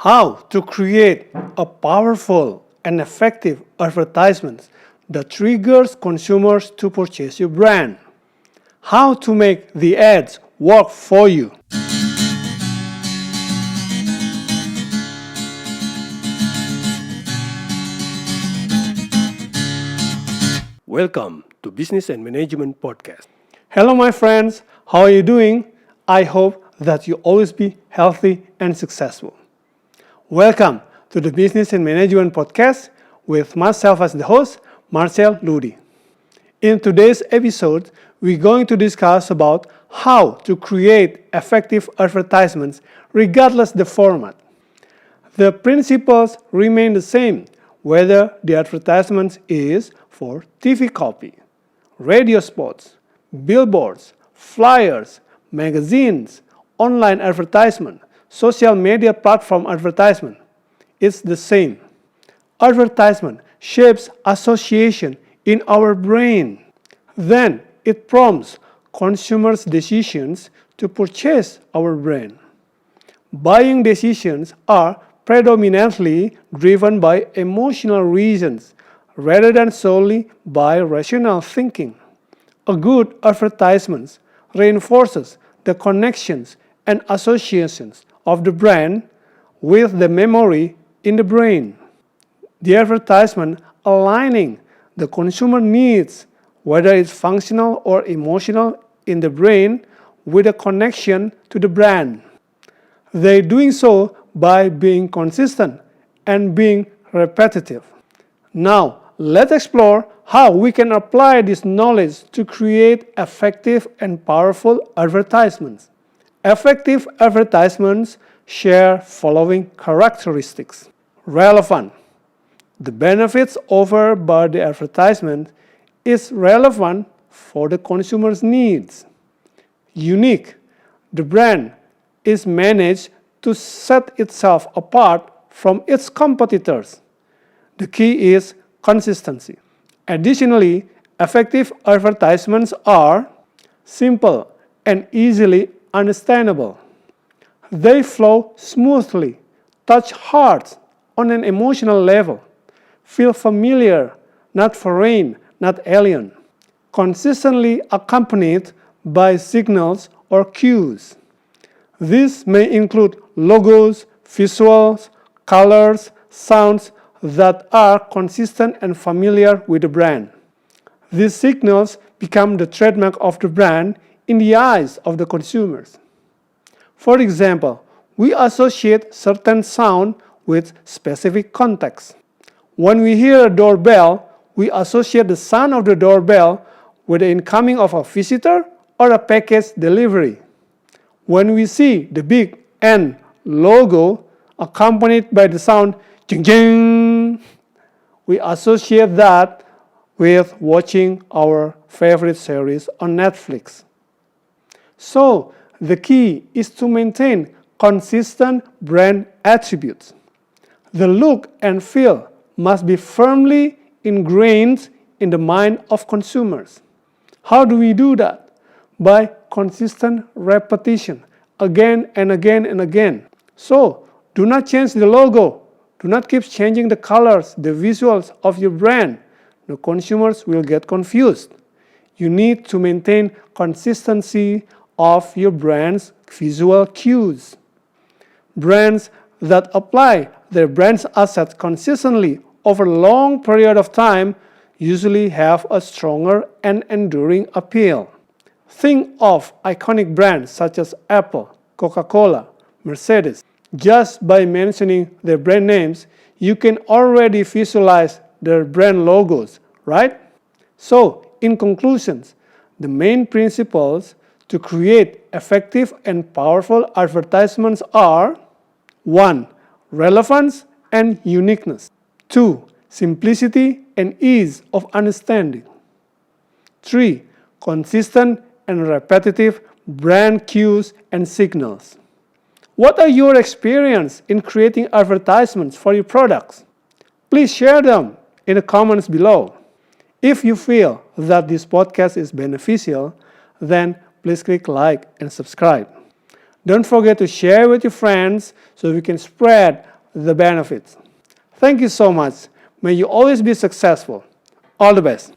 How to create a powerful and effective advertisement that triggers consumers to purchase your brand. How to make the ads work for you. Welcome to Business and Management Podcast. Hello my friends, how are you doing? I hope that you always be healthy and successful. Welcome to the Business and Management Podcast with myself as the host, Marcel Ludi. In today's episode, we're going to discuss about how to create effective advertisements regardless the format. The principles remain the same whether the advertisement is for TV copy, radio spots, billboards, flyers, magazines, online advertisement, social media platform advertisement. It's the same. Advertisement shapes association in our brain. Then it prompts consumers' decisions to purchase our brand. Buying decisions are predominantly driven by emotional reasons rather than solely by rational thinking. A good advertisement reinforces the connections and associations of the brand with the memory in the brain. The advertisement aligning the consumer needs, whether it's functional or emotional, in the brain with a connection to the brand. They're doing so by being consistent and being repetitive. Now, let's explore how we can apply this knowledge to create effective and powerful advertisements. Effective advertisements share following characteristics. Relevant. The benefits offered by the advertisement is relevant for the consumer's needs. Unique. The brand is managed to set itself apart from its competitors. The key is consistency. Additionally, effective advertisements are simple and easily understandable. They flow smoothly, touch hearts on an emotional level, feel familiar, not foreign, not alien, consistently accompanied by signals or cues. These may include logos, visuals, colors, sounds that are consistent and familiar with the brand. These signals become the trademark of the brand in the eyes of the consumers. For example, we associate certain sound with specific context. When we hear a doorbell, we associate the sound of the doorbell with the incoming of a visitor or a package delivery. When we see the big N logo accompanied by the sound jing jing, we associate that with watching our favorite series on Netflix. So, the key is to maintain consistent brand attributes. The look and feel must be firmly ingrained in the mind of consumers. How do we do that? By consistent repetition, again and again and again. So, do not change the logo. Do not keep changing the colors, the visuals of your brand. The consumers will get confused. You need to maintain consistency of your brand's visual cues. Brands that apply their brand's assets consistently over a long period of time usually have a stronger and enduring appeal. Think of iconic brands such as Apple, Coca-Cola, Mercedes. Just by mentioning their brand names, you can already visualize their brand logos, right? So, in conclusion, the main principles to create effective and powerful advertisements are 1. Relevance and uniqueness. 2. Simplicity and ease of understanding. 3. Consistent and repetitive brand cues and signals. What are your experiences in creating advertisements for your products? Please share them in the comments below. If you feel that this podcast is beneficial, then please click like and subscribe. Don't forget to share with your friends so we can spread the benefits. Thank you so much. May you always be successful. All the best.